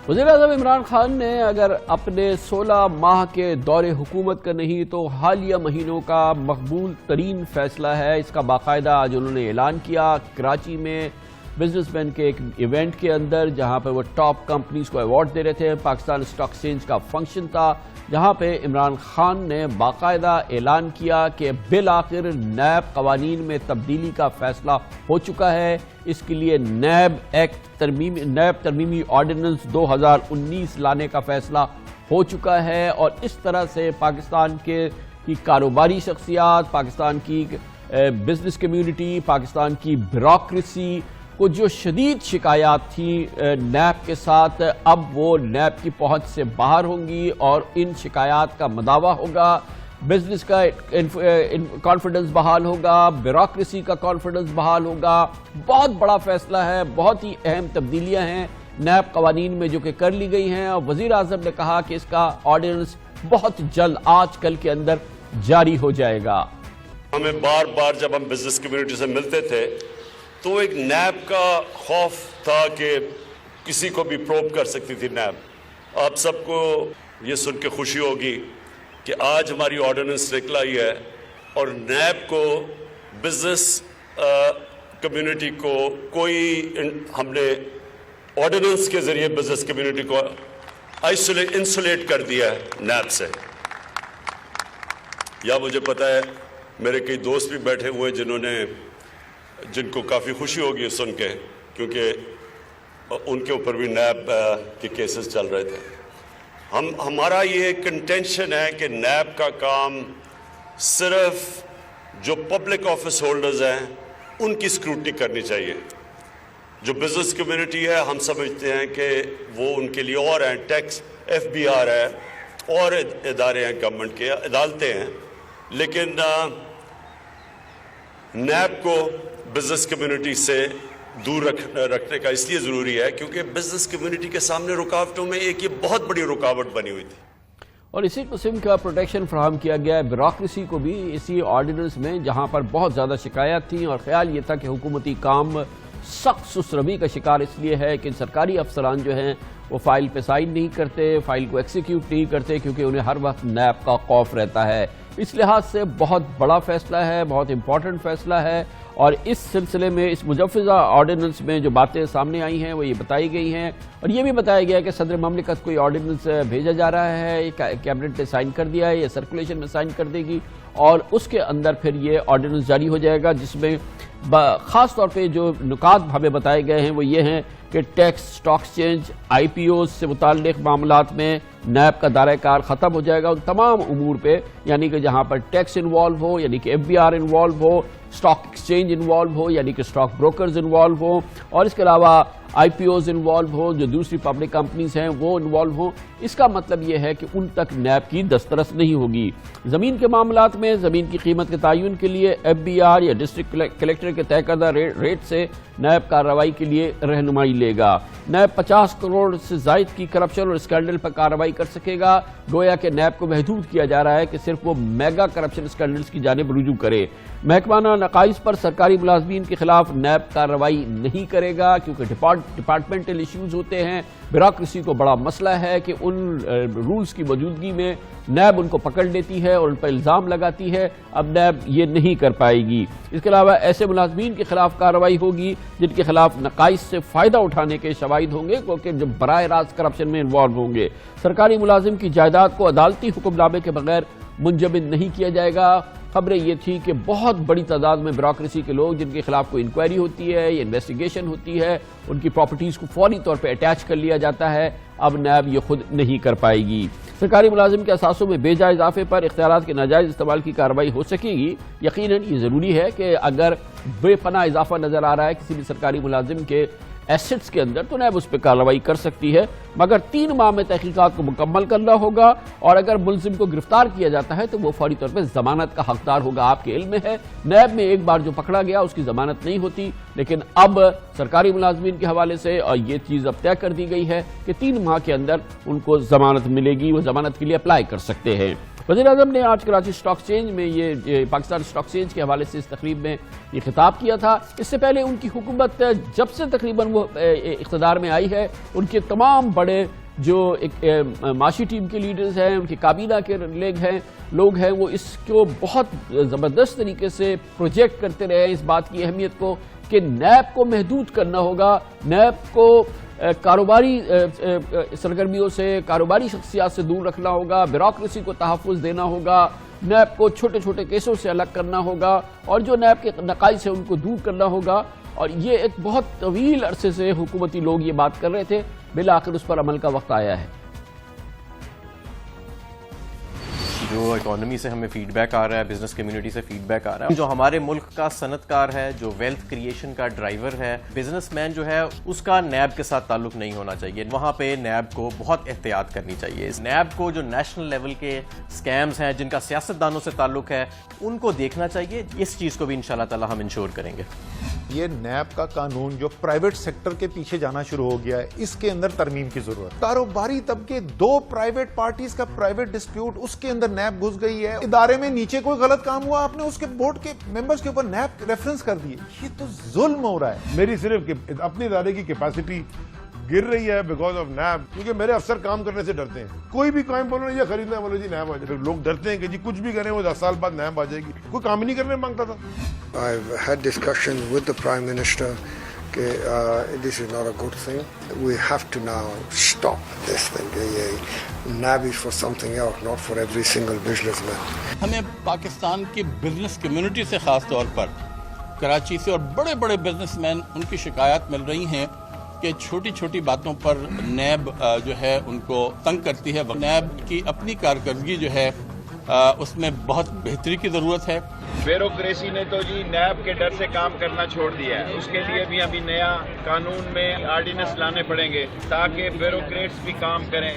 وزیراعظم عمران خان نے اگر اپنے 16 ماہ کے دور حکومت کا نہیں تو حالیہ مہینوں کا مقبول ترین فیصلہ ہے، اس کا باقاعدہ آج انہوں نے اعلان کیا کراچی میں بزنس مین کے ایک ایونٹ کے اندر، جہاں پہ وہ ٹاپ کمپنیز کو ایوارڈ دے رہے تھے۔ پاکستان اسٹاک ایکسچینج کا فنکشن تھا جہاں پہ عمران خان نے باقاعدہ اعلان کیا کہ بالآخر نیب قوانین میں تبدیلی کا فیصلہ ہو چکا ہے۔ اس کے لیے نیب ترمیمی آرڈیننس 2019 لانے کا فیصلہ ہو چکا ہے، اور اس طرح سے پاکستان کی کاروباری شخصیات، پاکستان کی بزنس کمیونٹی، پاکستان کی بیوروکریسی کو جو شدید شکایات تھیں نیب کے ساتھ، اب وہ نیب کی پہنچ سے باہر ہوں گی اور ان شکایات کا مداوع ہوگا، بزنس کا کانفیڈنس بحال ہوگا، بیوروکریسی کا کانفیڈنس بحال ہوگا۔ بہت بڑا فیصلہ ہے، بہت ہی اہم تبدیلیاں ہیں نیب قوانین میں جو کہ کر لی گئی ہیں، اور وزیر اعظم نے کہا کہ اس کا آرڈیننس بہت جلد آج کل کے اندر جاری ہو جائے گا۔ ہمیں بار بار جب ہم بزنس کمیونٹی سے ملتے تھے تو ایک نیب کا خوف تھا کہ کسی کو بھی پروب کر سکتی تھی نیب۔ آپ سب کو یہ سن کے خوشی ہوگی کہ آج ہماری آرڈیننس نکلا ہی ہے، اور نیب کو بزنس کمیونٹی کو ہم نے آرڈیننس کے ذریعے بزنس کمیونٹی کو انسولیٹ کر دیا ہے نیب سے۔ یا مجھے پتہ ہے میرے کئی دوست بھی بیٹھے ہوئے جن کو کافی خوشی ہوگی سن کے، کیونکہ ان کے اوپر بھی نیب کے کیسز چل رہے تھے۔ ہمارا یہ کنٹینشن ہے کہ نیب کا کام صرف جو پبلک آفس ہولڈرز ہیں ان کی اسکروٹنی کرنی چاہیے۔ جو بزنس کمیونٹی ہے ہم سمجھتے ہیں کہ وہ ان کے لیے اور ہیں، ٹیکس FBR ہے اور ادارے ہیں گورنمنٹ کے، عدالتیں ہیں، لیکن نیب کو بزنس کمیونٹی سے دور رکھنے کا اس لیے ضروری ہے کیونکہ بزنس کمیونٹی کے سامنے رکاوٹوں میں ایک یہ بہت بڑی رکاوٹ بنی ہوئی تھی، اور اسی قسم کا پروٹیکشن فراہم کیا گیا ہے بیوروکریسی کو بھی اسی آرڈیننس میں، جہاں پر بہت زیادہ شکایات تھیں، اور خیال یہ تھا کہ حکومتی کام سخت سسربی کا شکار اس لیے ہے کہ سرکاری افسران جو ہیں وہ فائل پہ سائن نہیں کرتے، فائل کو ایکسیکیوٹ نہیں کرتے، کیونکہ انہیں ہر وقت نیب کا خوف رہتا ہے۔ اس لحاظ سے بہت بڑا فیصلہ ہے، بہت امپورٹنٹ فیصلہ ہے، اور اس سلسلے میں اس مجوزہ آرڈیننس میں جو باتیں سامنے آئی ہیں وہ یہ بتائی گئی ہیں، اور یہ بھی بتایا گیا کہ صدر مملکت کو یہ آرڈیننس بھیجا جا رہا ہے، کیبنٹ نے سائن کر دیا ہے، یہ سرکولیشن میں سائن کر دے گی، اور اس کے اندر پھر یہ آرڈیننس جاری ہو جائے گا، جس میں خاص طور پہ جو نکات ہمیں بتائے گئے ہیں وہ یہ ہیں کہ ٹیکس، اسٹاک ایکسچینج، IPOs سے متعلق معاملات میں نیب کا دائرہ کار ختم ہو جائے گا ان تمام امور پہ، یعنی کہ جہاں پر ٹیکس انوالو ہو، یعنی کہ FBR انوالو ہو، اسٹاک ایکسچینج انوالو ہو، یعنی کہ اسٹاک بروکرز انوالو ہو، اور اس کے علاوہ IPOs انوالو ہو، جو دوسری پبلک کمپنیز ہیں وہ انوالو ہوں۔ اس کا مطلب یہ ہے کہ ان تک نیب کی دسترس نہیں ہوگی۔ زمین کے معاملات میں زمین کی قیمت کے تعین کے لیے FBR یا ڈسٹرکٹ کلیکٹر کے طے کردہ ریٹ سے نیب کارروائی کے لیے رہنمائی لے گا۔ نیب 50 کروڑ سے زائد کی کرپشن اور اسکینڈل پر کارروائی کر سکے گا، گویا کہ نیب کو محدود کیا جا رہا ہے کہ صرف وہ میگا کرپشن اسکینڈلز کی جانب رجوع کرے۔ محکمانہ نقائص پر سرکاری ملازمین کے خلاف نیب کارروائی نہیں کرے گا، کیونکہ ڈپارٹمنٹل ایشوز ہوتے ہیں، بیوروکریسی کو بڑا مسئلہ ہے کہ ان رولز کی موجودگی میں نیب ان کو پکڑ لیتی ہے اور ان پر الزام لگاتی ہے، اب نیب یہ نہیں کر پائے گی۔ اس کے علاوہ ایسے ملازمین کے خلاف کارروائی ہوگی جن کے خلاف نقائص سے فائدہ اٹھانے کے شواہد ہوں گے، کیونکہ جو براہ راست کرپشن میں انوالو ہوں گے۔ سرکاری ملازم کی جائیداد کو عدالتی حکم نامے کے بغیر منجمد نہیں کیا جائے گا۔ خبریں یہ تھی کہ بہت بڑی تعداد میں بیوروکریسی کے لوگ جن کے خلاف کوئی انکوائری ہوتی ہے یا انویسٹیگیشن ہوتی ہے، ان کی پراپرٹیز کو فوری طور پہ اٹیچ کر لیا جاتا ہے، اب نیب یہ خود نہیں کر پائے گی۔ سرکاری ملازم کے اثاثوں میں بے جا اضافے پر اختیارات کے ناجائز استعمال کی کارروائی ہو سکے گی۔ یقیناً یہ ضروری ہے کہ اگر بے پناہ اضافہ نظر آ رہا ہے کسی بھی سرکاری ملازم کے ایسٹس کے اندر تو نیب اس پہ کارروائی کر سکتی ہے، مگر 3 ماہ میں تحقیقات کو مکمل کرنا ہوگا، اور اگر ملزم کو گرفتار کیا جاتا ہے تو وہ فوری طور پہ ضمانت کا حقدار ہوگا۔ آپ کے علم میں ہے نیب میں ایک بار جو پکڑا گیا اس کی ضمانت نہیں ہوتی، لیکن اب سرکاری ملازمین کے حوالے سے اور یہ چیز اب طے کر دی گئی ہے کہ 3 ماہ کے اندر ان کو ضمانت ملے گی، وہ ضمانت کے لیے اپلائی کر سکتے ہیں۔ وزیر اعظم نے آج کراچی اسٹاک ایکسچینج میں یہ پاکستان اسٹاک ایکسچینج کے حوالے سے اس تقریب میں یہ خطاب کیا تھا. اس سے پہلے ان کی حکومت جب سے تقریباً وہ اقتدار میں آئی ہے، ان کے تمام بڑے جو معاشی ٹیم کے لیڈرز ہیں، ان کی کابینہ کے لوگ ہیں، وہ اس کو بہت زبردست طریقے سے پروجیکٹ کرتے رہے ہیں اس بات کی اہمیت کو کہ نیب کو محدود کرنا ہوگا، نیب کو کاروباری سرگرمیوں سے، کاروباری شخصیات سے دور رکھنا ہوگا، بیوروکریسی کو تحفظ دینا ہوگا، نیب کو چھوٹے چھوٹے کیسوں سے الگ کرنا ہوگا اور جو نیب کے نقائص ہیں ان کو دور کرنا ہوگا. اور یہ ایک بہت طویل عرصے سے حکومتی لوگ یہ بات کر رہے تھے، بالآخر اس پر عمل کا وقت آیا ہے. جو اکانومی سے ہمیں فیڈ بیک آ رہا ہے، بزنس کمیونٹی سے فیڈ بیک آ رہا ہے، جو ہمارے ملک کا صنعت کار ہے، جو ویلتھ کریشن کا ڈرائیور ہے، بزنس مین جو ہے، اس کا نیب کے ساتھ تعلق نہیں ہونا چاہیے. وہاں پہ نیب کو بہت احتیاط کرنی چاہیے. نیب کو جو نیشنل لیول کے سکیمز ہیں، جن کا سیاستدانوں سے تعلق ہے، ان کو دیکھنا چاہیے. اس چیز کو بھی انشاءاللہ تعالی ہم انشور کریں گے. یہ نیب کا قانون جو پرائیویٹ سیکٹر کے پیچھے جانا شروع ہو گیا ہے، اس کے اندر ترمیم کی ضرورت. کاروباری طبقے، 2 پرائیویٹ پارٹیز کا پرائیویٹ ڈسپیوٹ، اس کے اندر نیب گھس گئی ہے. ادارے میں نیچے کوئی غلط کام ہوا، آپ نے اس کے بورڈ کے ممبرز کے اوپر نیب ریفرنس کر دیے. یہ تو ظلم ہو رہا ہے. میری صرف اپنے ادارے کی کیپیسٹی گر رہی ہے بیکاز آف نیب، کیونکہ میرے افسر کام کرنے سے ڈرتے ہیں. کوئی بھی کام بولو یہ خریدنا ہے، بولو جی نیب آ جائے. لوگ ڈرتے ہیں کہ جی کچھ بھی کریں وہ 10 سال بعد نیب آ جائے گی. کوئی کام ہی نہیں کرنے مانگتا تھا. I've had discussions with the Prime Minister that this is not a good thing. We have to now stop this thing. NAB is for something else, not for every single businessman. ہمیں پاکستان کی business community سے خاص طور پر کراچی سے اور بڑے بڑے business man ان کی شکایات مل رہی ہیں کہ چھوٹی چھوٹی باتوں پر نیب جو ہے ان کو تنگ کرتی ہے. نیب کی اپنی کارکردگی جو ہے اس میں بہت بہتری کی ضرورت ہے. بیوروکریسی نے تو جی نیب کے ڈر سے کام کرنا چھوڑ دیا ہے. اس کے لیے بھی ابھی نیا قانون میں آرڈیننس لانے پڑیں گے تاکہ بیوروکریٹس بھی کام کریں.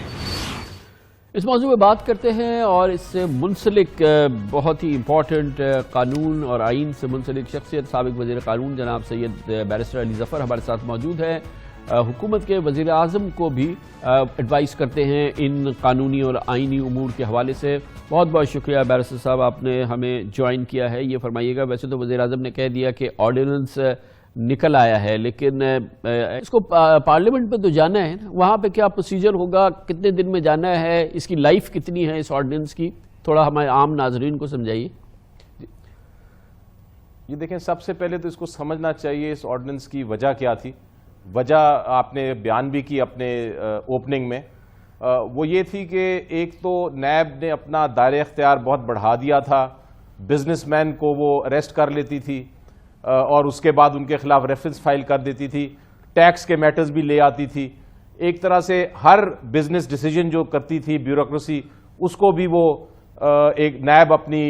اس موضوع میں بات کرتے ہیں اور اس سے منسلک بہت ہی امپورٹنٹ قانون اور آئین سے منسلک شخصیت سابق وزیر قانون جناب سید بیرسٹر علی ظفر ہمارے ساتھ موجود ہیں. حکومت کے وزیر اعظم کو بھی ایڈوائز کرتے ہیں ان قانونی اور آئینی امور کے حوالے سے. بہت بہت شکریہ بیرسٹر صاحب، آپ نے ہمیں جوائن کیا ہے. یہ فرمائیے گا، ویسے تو وزیر اعظم نے کہہ دیا کہ آرڈیننس نکل آیا ہے، لیکن اس کو پارلیمنٹ پہ تو جانا ہے نا، وہاں پہ کیا پروسیجر ہوگا، کتنے دن میں جانا ہے، اس کی لائف کتنی ہے اس آرڈیننس کی، تھوڑا ہمارے عام ناظرین کو سمجھائیے. یہ دیکھیں، سب سے پہلے تو اس کو سمجھنا چاہیے اس آرڈیننس کی وجہ کیا تھی. وجہ آپ نے بیان بھی کی اپنے اوپننگ میں. وہ یہ تھی کہ ایک تو نیب نے اپنا دائرہ اختیار بہت بڑھا دیا تھا. بزنس مین کو وہ اریسٹ کر لیتی تھی اور اس کے بعد ان کے خلاف ریفرنس فائل کر دیتی تھی. ٹیکس کے میٹرز بھی لے آتی تھی. ایک طرح سے ہر بزنس ڈیسیجن جو کرتی تھی بیوروکریسی، اس کو بھی وہ ایک نیب اپنی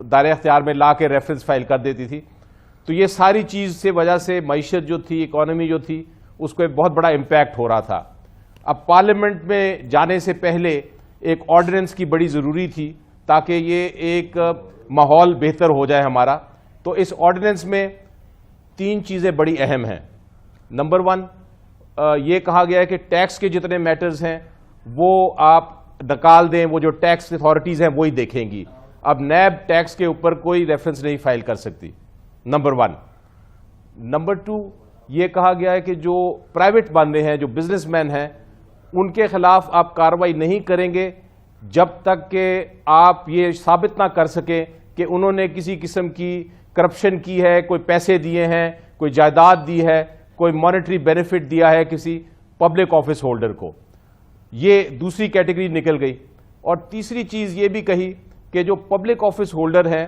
دائرہ اختیار میں لا کے ریفرنس فائل کر دیتی تھی. تو یہ ساری چیز سے وجہ سے معیشت جو تھی، اکانومی جو تھی، اس کو ایک بہت بڑا امپیکٹ ہو رہا تھا. اب پارلیمنٹ میں جانے سے پہلے ایک آرڈیننس کی بڑی ضروری تھی تاکہ یہ ایک ماحول بہتر ہو جائے ہمارا. تو اس آرڈیننس میں 3 چیزیں بڑی اہم ہیں. نمبر 1، یہ کہا گیا ہے کہ ٹیکس کے جتنے میٹرز ہیں وہ آپ نکال دیں، وہ جو ٹیکس اتھارٹیز ہیں وہی دیکھیں گی. اب نیب ٹیکس کے اوپر کوئی ریفرنس نہیں فائل کر سکتی، نمبر 1. نمبر 2، یہ کہا گیا ہے کہ جو پرائیویٹ بندے ہیں، جو بزنس مین ہیں، ان کے خلاف آپ کارروائی نہیں کریں گے جب تک کہ آپ یہ ثابت نہ کر سکیں کہ انہوں نے کسی قسم کی کرپشن کی ہے، کوئی پیسے دیے ہیں، کوئی جائیداد دی ہے، کوئی مانیٹری بینیفٹ دیا ہے کسی پبلک آفس ہولڈر کو. یہ دوسری کیٹیگری نکل گئی. اور تیسری چیز یہ بھی کہی کہ جو پبلک آفس ہولڈر ہیں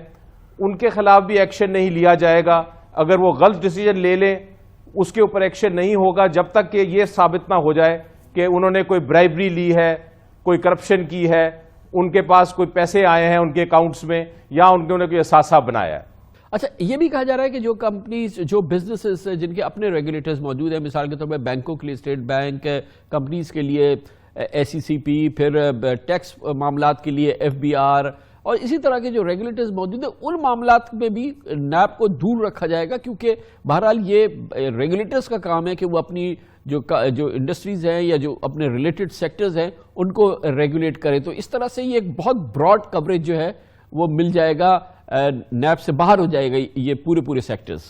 ان کے خلاف بھی ایکشن نہیں لیا جائے گا. اگر وہ غلط ڈیسیجن لے لیں اس کے اوپر ایکشن نہیں ہوگا جب تک کہ یہ ثابت نہ ہو جائے کہ انہوں نے کوئی برائبری لی ہے، کوئی کرپشن کی ہے، ان کے پاس کوئی پیسے آئے ہیں ان کے اکاؤنٹس میں، یا انہوں نے کوئی اثاثہ بنایا ہے. اچھا، یہ بھی کہا جا رہا ہے کہ جو کمپنیز، جو بزنسز جن کے اپنے ریگولیٹرز موجود ہیں، مثال کے طور پہ بینکوں کے لیے اسٹیٹ بینک، کمپنیز کے لیے SECP، پھر ٹیکس معاملات کے لیے FBR، اور اسی طرح کے جو ریگولیٹرز موجود ہیں، ان معاملات میں بھی نیب کو دور رکھا جائے گا، کیونکہ بہرحال یہ ریگولیٹرز کا کام ہے کہ وہ اپنی جو انڈسٹریز ہیں یا جو اپنے ریلیٹڈ سیکٹرز ہیں ان کو ریگولیٹ کرے. تو اس طرح سے یہ ایک بہت براڈ کوریج جو ہے وہ مل جائے گا, نیب سے باہر ہو جائے گا یہ پورے سیکٹرز.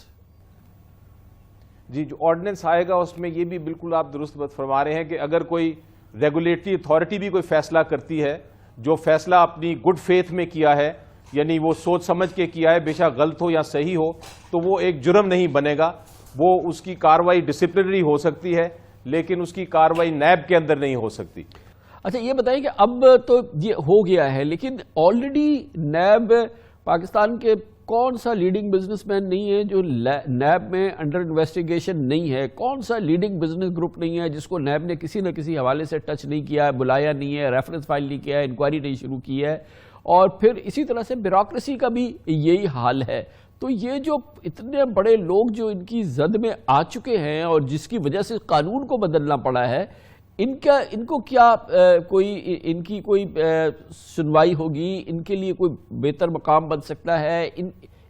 جی, جو آرڈیننس آئے گا اس میں یہ بھی بالکل آپ درست بات فرما رہے ہیں کہ اگر کوئی ریگولیٹری اتھارٹی بھی کوئی فیصلہ کرتی ہے, جو فیصلہ اپنی گڈ فیتھ میں کیا ہے, یعنی وہ سوچ سمجھ کے کیا ہے, بے شک غلط ہو یا صحیح ہو, تو وہ ایک جرم نہیں بنے گا. وہ اس کی کارروائی ڈسپلنری ہو سکتی ہے لیکن اس کی کارروائی نیب کے اندر نہیں ہو سکتی. اچھا, یہ بتائیں کہ اب تو یہ ہو گیا ہے لیکن آلریڈی نیب پاکستان کے کون سا لیڈنگ بزنس مین نہیں ہے جو نیب میں انڈر انویسٹیگیشن نہیں ہے؟ کون سا لیڈنگ بزنس گروپ نہیں ہے جس کو نیب نے کسی نہ کسی حوالے سے ٹچ نہیں کیا ہے, بلایا نہیں ہے, ریفرنس فائل نہیں کیا ہے, انکوائری نہیں شروع کی ہے؟ اور پھر اسی طرح سے بیوروکریسی کا بھی یہی حال ہے. تو یہ جو اتنے بڑے لوگ جو ان کی زد میں آ چکے ہیں اور جس کی وجہ سے قانون کو بدلنا پڑا ہے, ان کو کیا ان کی کوئی سنوائی ہوگی؟ ان کے لیے کوئی بہتر مقام بن سکتا ہے؟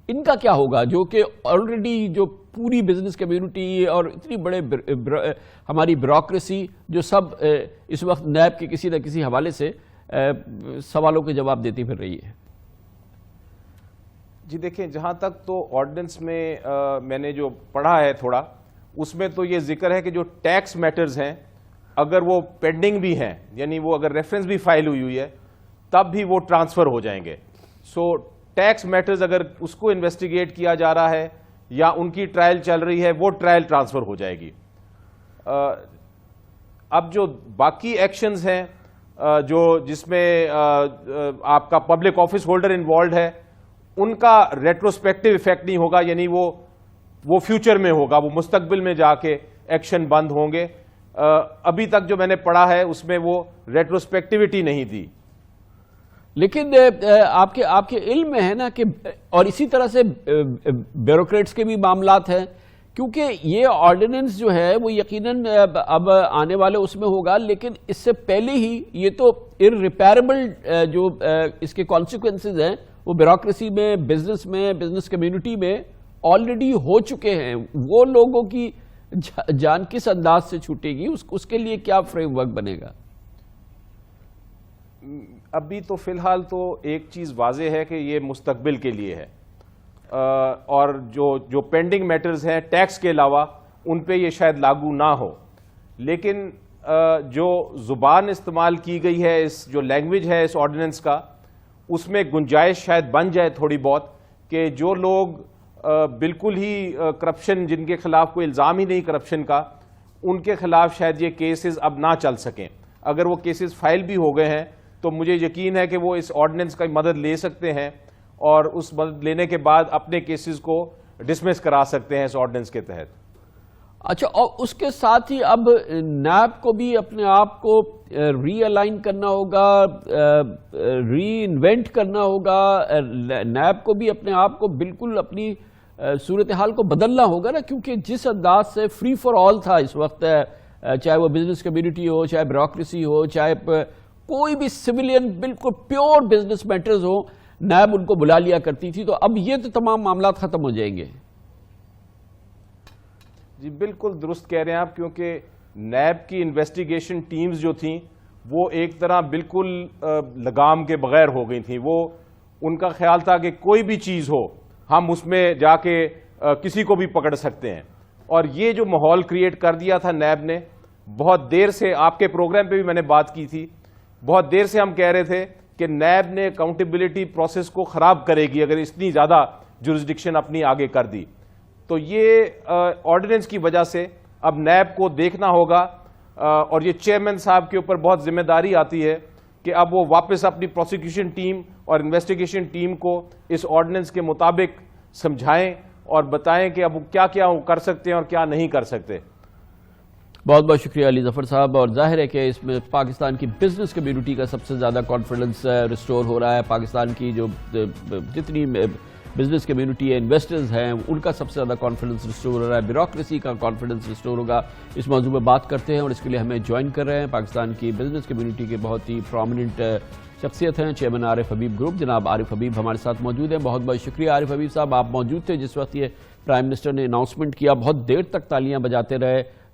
ان کا کیا ہوگا جو کہ آلریڈی جو پوری بزنس کمیونٹی اور اتنی بڑے ہماری بیوروکریسی جو سب اس وقت نیب کے کسی نہ کسی حوالے سے سوالوں کے جواب دیتی پھر رہی ہے؟ جی دیکھیں, جہاں تک تو آرڈیننس میں نے جو پڑھا ہے تھوڑا, اس میں تو یہ ذکر ہے کہ جو ٹیکس میٹرز ہیں اگر وہ پینڈنگ بھی ہیں, یعنی وہ اگر ریفرنس بھی فائل ہوئی ہے تب بھی وہ ٹرانسفر ہو جائیں گے. سو ٹیکس میٹرز اگر اس کو انویسٹیگیٹ کیا جا رہا ہے یا ان کی ٹرائل چل رہی ہے وہ ٹرائل ٹرانسفر ہو جائے گی. اب جو باقی ایکشنز ہیں جس میں آپ کا پبلک آفس ہولڈر انوالوڈ ہے, ان کا ریٹروسپیکٹو ایفیکٹ نہیں ہوگا, یعنی وہ فیوچر میں ہوگا, وہ مستقبل میں جا کے ایکشن بند ہوں گے. ابھی تک جو میں نے پڑھا ہے اس میں وہ ریٹروسپیکٹیوٹی نہیں دی. لیکن آپ کے علم میں ہے نا کہ, اور اسی طرح سے بیوروکریٹس کے بھی معاملات ہیں, کیونکہ یہ آرڈیننس جو ہے وہ یقیناً اب آنے والے اس میں ہوگا, لیکن اس سے پہلے ہی یہ تو irreparable جو اس کے کانسیکوینسز ہیں وہ بیوروکریسی میں, بزنس کمیونٹی میں آلریڈی ہو چکے ہیں. وہ لوگوں کی جان کس انداز سے چھوٹے گی, اس کے لیے کیا فریم ورک بنے گا؟ ابھی تو فی الحال تو ایک چیز واضح ہے کہ یہ مستقبل کے لیے ہے, اور جو پینڈنگ میٹرز ہیں ٹیکس کے علاوہ ان پہ یہ شاید لاگو نہ ہو. لیکن جو زبان استعمال کی گئی ہے, اس جو لینگویج ہے اس آرڈیننس کا, اس میں گنجائش شاید بن جائے تھوڑی بہت کہ جو لوگ بالکل ہی کرپشن, جن کے خلاف کوئی الزام ہی نہیں کرپشن کا, ان کے خلاف شاید یہ کیسز اب نہ چل سکیں. اگر وہ کیسز فائل بھی ہو گئے ہیں تو مجھے یقین ہے کہ وہ اس آرڈیننس کا مدد لے سکتے ہیں اور اس مدد لینے کے بعد اپنے کیسز کو ڈسمس کرا سکتے ہیں اس آرڈیننس کے تحت. اچھا, اور اس کے ساتھ ہی اب نیب کو بھی اپنے آپ کو ری الائن کرنا ہوگا, ری انوینٹ کرنا ہوگا. نیب کو بھی اپنے آپ کو بالکل اپنی صورتحال کو بدلنا ہوگا نا, کیونکہ جس انداز سے فری فار آل تھا اس وقت, چاہے وہ بزنس کمیونٹی ہو, چاہے بیوروکریسی ہو, چاہے کوئی بھی سویلین بالکل پیور بزنس میٹرز ہو, نیب ان کو بلا لیا کرتی تھی. تو اب یہ تو تمام معاملات ختم ہو جائیں گے. جی بالکل درست کہہ رہے ہیں آپ, کیونکہ نیب کی انویسٹیگیشن ٹیمز جو تھیں وہ ایک طرح بالکل لگام کے بغیر ہو گئی تھیں. وہ ان کا خیال تھا کہ کوئی بھی چیز ہو ہم اس میں جا کے کسی کو بھی پکڑ سکتے ہیں. اور یہ جو ماحول کریٹ کر دیا تھا نیب نے, بہت دیر سے, آپ کے پروگرام پہ بھی میں نے بات کی تھی, بہت دیر سے ہم کہہ رہے تھے کہ نیب نے اکاؤنٹیبلٹی پروسیس کو خراب کرے گی اگر اتنی زیادہ جورسڈکشن اپنی آگے کر دی. تو یہ آرڈیننس کی وجہ سے اب نیب کو دیکھنا ہوگا, اور یہ چیئرمین صاحب کے اوپر بہت ذمہ داری آتی ہے کہ اب وہ واپس اپنی پروسیکیوشن ٹیم اور انویسٹیگیشن ٹیم کو اس آرڈیننس کے مطابق سمجھائیں اور بتائیں کہ اب کیا کیا کر سکتے ہیں اور کیا نہیں کر سکتے. بہت بہت شکریہ علی ظفر صاحب. اور ظاہر ہے کہ اس میں پاکستان کی بزنس کمیونٹی کا سب سے زیادہ کانفیڈنس ریسٹور ہو رہا ہے. پاکستان کی جو جتنی بزنس کمیونٹی ہے, انویسٹرز ہیں, ان کا سب سے زیادہ کانفیڈنس ریسٹور ہو رہا ہے. بیوروکریسی کا کانفیڈنس ریسٹور ہوگا. اس موضوع میں بات کرتے ہیں اور اس کے لیے ہمیں جوائن کر رہے ہیں پاکستان کی بزنس کمیونٹی کے بہت ہی پرومیننٹ شخصیت ہیں, چیئرمین عارف حبیب گروپ. جناب عارف حبیب ہمارے ساتھ موجود ہیں. بہت بہت شکریہ عارف حبیب صاحب, آپ موجود تھے جس وقت یہ پرائم منسٹر نے اناؤنسمنٹ کیا. بہت دیر تک تالیاں بجاتے رہے